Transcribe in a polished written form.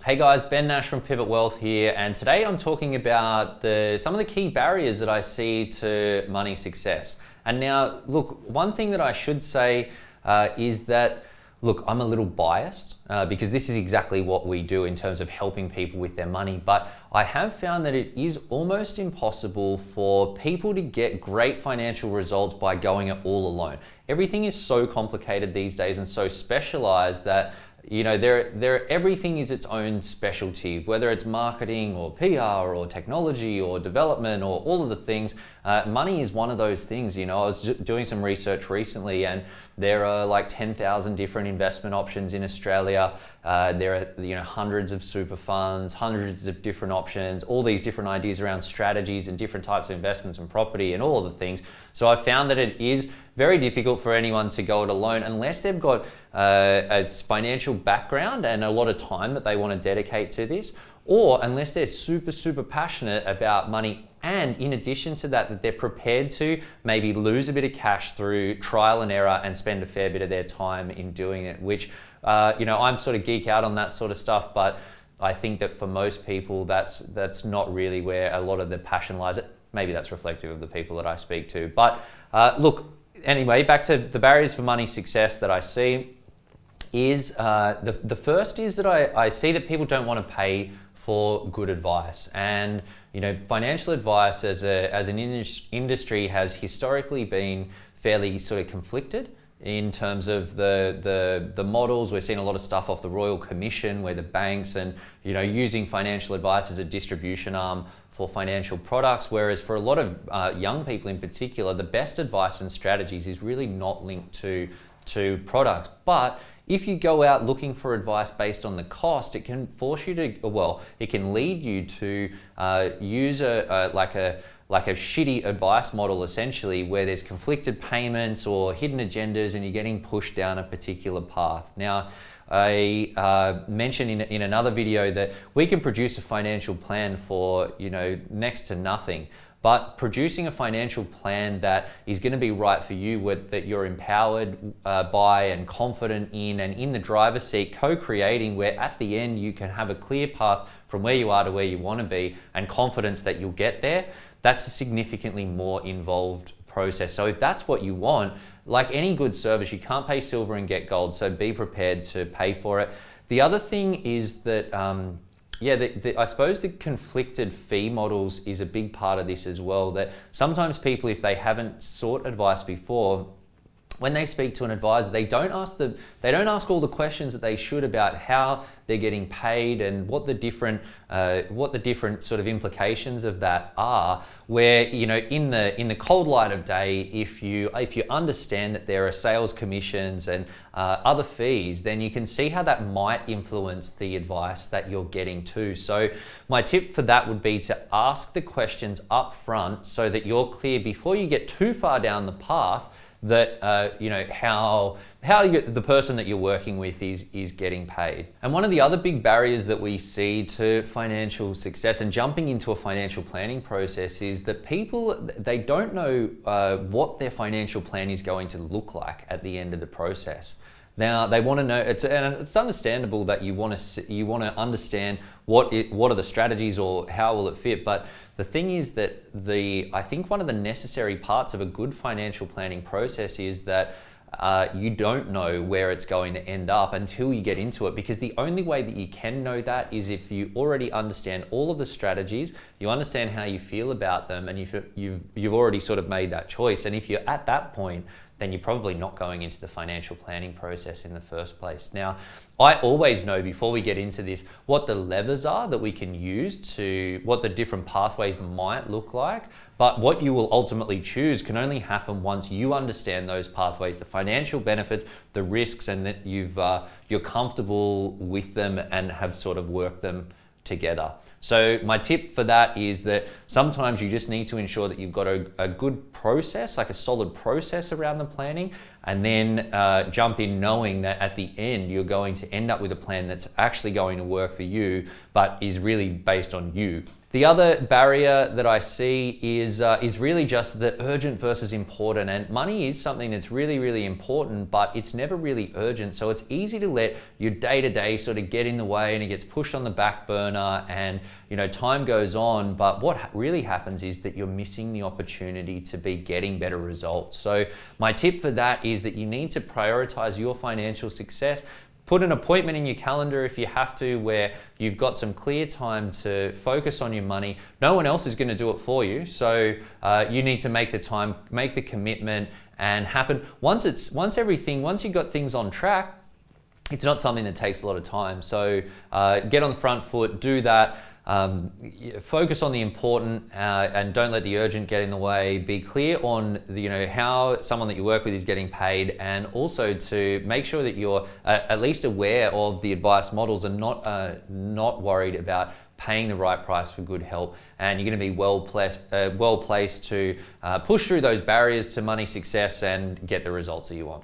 Hey guys, Ben Nash from Pivot Wealth here, and today I'm talking about some of the key barriers that I see to money success. And now, look, one thing that I should say is that, look, I'm a little biased because this is exactly what we do in terms of helping people with their money, but I have found that it is almost impossible for people to get great financial results by going it all alone. Everything is so complicated these days and so specialized that everything is its own specialty, whether it's marketing or PR or technology or development or all of the things. Money is one of those things. I was doing some research recently, and there are like 10,000 different investment options in Australia. There are hundreds of super funds, hundreds of different options, all these different ideas around strategies and different types of investments and property and all of the things. So I found that it is very difficult for anyone to go it alone unless they've got a financial background and a lot of time that they want to dedicate to this, or unless they're super passionate about money, and in addition to that they're prepared to maybe lose a bit of cash through trial and error and spend a fair bit of their time in doing it, which I'm sort of geek out on that sort of stuff, but I think that for most people that's not really where a lot of the passion lies. Maybe that's reflective of the people that I speak to, but look, anyway, back to the barriers for money success that I see is the first is that I see that people don't want to pay for good advice. And financial advice as an industry has historically been fairly sort of conflicted in terms of the models. We're seeing a lot of stuff off the Royal Commission where the banks and using financial advice as a distribution arm for financial products, whereas for a lot of young people in particular, the best advice and strategies is really not linked to products. But if you go out looking for advice based on the cost, it can force you to, it can lead you to use a shitty advice model, essentially, where there's conflicted payments or hidden agendas and you're getting pushed down a particular path. Now, I mentioned in another video that we can produce a financial plan for next to nothing, but producing a financial plan that is going to be right for you, that you're empowered by and confident in and in the driver's seat, co-creating, where at the end you can have a clear path from where you are to where you want to be and confidence that you'll get there. That's a significantly more involved process. So if that's what you want, like any good service, you can't pay silver and get gold, so be prepared to pay for it. The other thing is that, I suppose the conflicted fee models is a big part of this as well, that sometimes people, if they haven't sought advice before, when they speak to an advisor, they don't ask all the questions that they should about how they're getting paid and what the different sort of implications of that are. Where in the cold light of day, if you understand that there are sales commissions and other fees, then you can see how that might influence the advice that you're getting too. So my tip for that would be to ask the questions up front so that you're clear before you get too far down the path that how the person that you're working with is getting paid. And one of the other big barriers that we see to financial success and jumping into a financial planning process is that people, they don't know what their financial plan is going to look like at the end of the process. Now they want to know, and it's understandable that you want to understand what are the strategies or how will it fit, but the thing is that I think one of the necessary parts of a good financial planning process is that you don't know where it's going to end up until you get into it, because the only way that you can know that is if you already understand all of the strategies, you understand how you feel about them, and you've already sort of made that choice. And if you're at that point, then you're probably not going into the financial planning process in the first place. Now, I always know before we get into this what the levers are that we can use to what the different pathways might look like, but what you will ultimately choose can only happen once you understand those pathways, the financial benefits, the risks, and that you're comfortable with them and have sort of worked them together. So my tip for that is that sometimes you just need to ensure that you've got a good process, like a solid process around the planning, and then jump in knowing that at the end you're going to end up with a plan that's actually going to work for you, but is really based on you. The other barrier that I see is really just the urgent versus important. And money is something that's really, really important, but it's never really urgent. So it's easy to let your day-to-day sort of get in the way, and it gets pushed on the back burner, and time goes on. But what really happens is that you're missing the opportunity to be getting better results. So my tip for that is that you need to prioritize your financial success. Put an appointment in your calendar if you have to, where you've got some clear time to focus on your money. No one else is going to do it for you, so you need to make the time, make the commitment, and happen. Once you've got things on track, it's not something that takes a lot of time. So get on the front foot, do that. Focus on the important and don't let the urgent get in the way. Be clear on how someone that you work with is getting paid, and also to make sure that you're at least aware of the advice models and not worried about paying the right price for good help. And you're going to be well placed to push through those barriers to money success and get the results that you want.